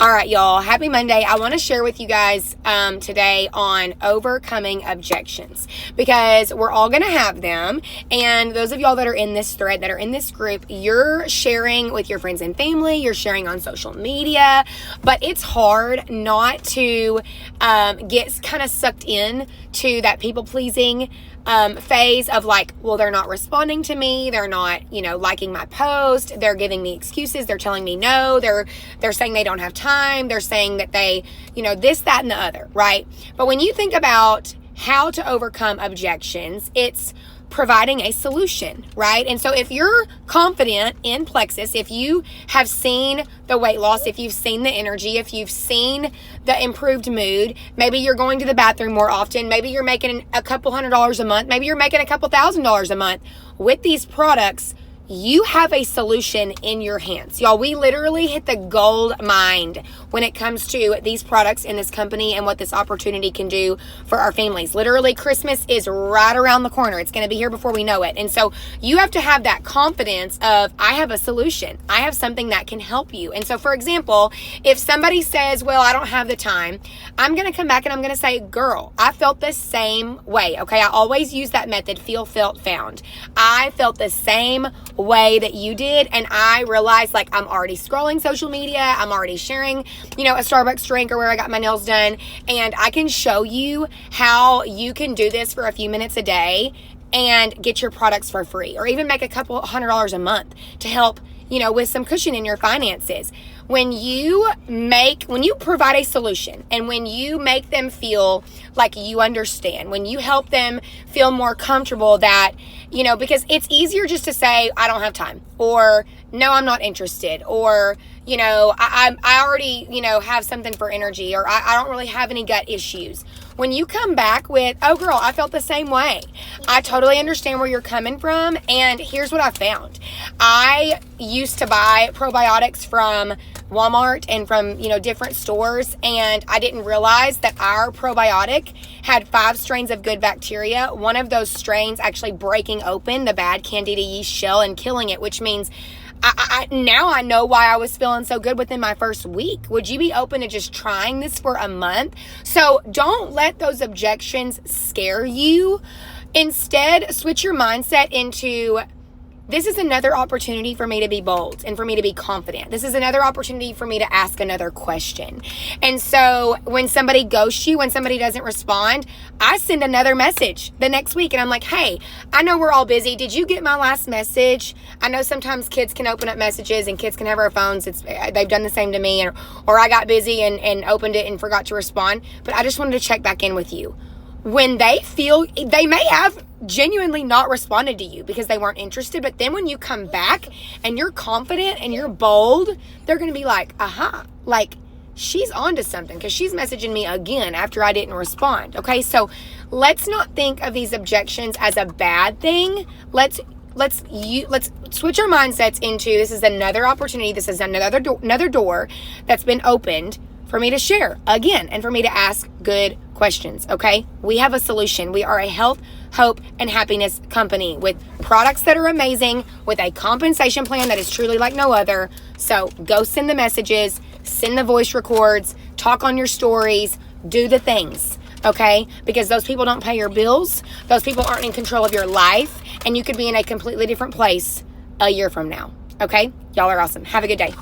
All right, y'all. Happy Monday. I want to share with you guys today on overcoming objections, because we're all going to have them. And those of y'all that are in this thread, that are in this group, you're sharing with your friends and family, you're sharing on social media, but it's hard not to get kind of sucked in to that people pleasing phase of like, well, they're not responding to me. They're not, liking my post. They're giving me excuses. They're telling me no. They're saying they don't have time. They're saying that they, this, that, and the other, right? But when you think about how to overcome objections, it's providing a solution, right? And so if you're confident in plexus, if you have seen the weight loss, if you've seen the energy, if you've seen the improved mood, maybe you're going to the bathroom more often, maybe you're making a couple $100s a month, maybe you're making a couple $1,000s a month with these products, you have a solution in your hands. Y'all, we literally hit the gold mine when it comes to these products in this company and what this opportunity can do for our families. Literally, Christmas is right around the corner. It's going to be here before we know it. And so you have to have that confidence of, I have a solution. I have something that can help you. And so, for example, if somebody says, well, I don't have the time, I'm going to come back and I'm going to say, girl, I felt the same way. Okay. I always use that method, feel, felt, found. I felt the same way that you did, and I realized, like, I'm already scrolling social media, I'm already sharing a Starbucks drink or where I got my nails done, and I can show you how you can do this for a few minutes a day and get your products for free, or even make a couple $100s a month to help with some cushion in your finances. When you provide a solution, and when you make them feel like you understand, when you help them feel more comfortable that, because it's easier just to say, I don't have time, or no, I'm not interested, or, I already, have something for energy, or I don't really have any gut issues. When you come back with, oh girl, I felt the same way. I totally understand where you're coming from. And here's what I found. I used to buy probiotics from Walmart and from, different stores. And I didn't realize that our probiotic had 5 strains of good bacteria. One of those strains actually breaking open the bad Candida yeast shell and killing it, which means now I know why I was feeling so good within my first week. Would you be open to just trying this for a month? So don't let those objections scare you. Instead, switch your mindset into, this is another opportunity for me to be bold and for me to be confident. This is another opportunity for me to ask another question. And so when somebody ghosts you, when somebody doesn't respond, I send another message the next week and I'm like, hey, I know we're all busy. Did you get my last message? I know sometimes kids can open up messages and kids can have our phones. They've done the same to me, or I got busy and opened it and forgot to respond. But I just wanted to check back in with you. When they feel, they may have genuinely not responded to you because they weren't interested, but then when you come back and you're confident and you're bold, they're going to be like, aha, like she's onto something because she's messaging me again after I didn't respond. Okay, so let's not think of these objections as a bad thing. Let's switch our mindsets into, this is another opportunity, this is another door that's been opened for me to share again and for me to ask good questions, okay? We have a solution. We are a health, hope, and happiness company with products that are amazing, with a compensation plan that is truly like no other. So go send the messages, send the voice records, talk on your stories, do the things, okay? Because those people don't pay your bills. Those people aren't in control of your life, and you could be in a completely different place a year from now, okay? Y'all are awesome. Have a good day.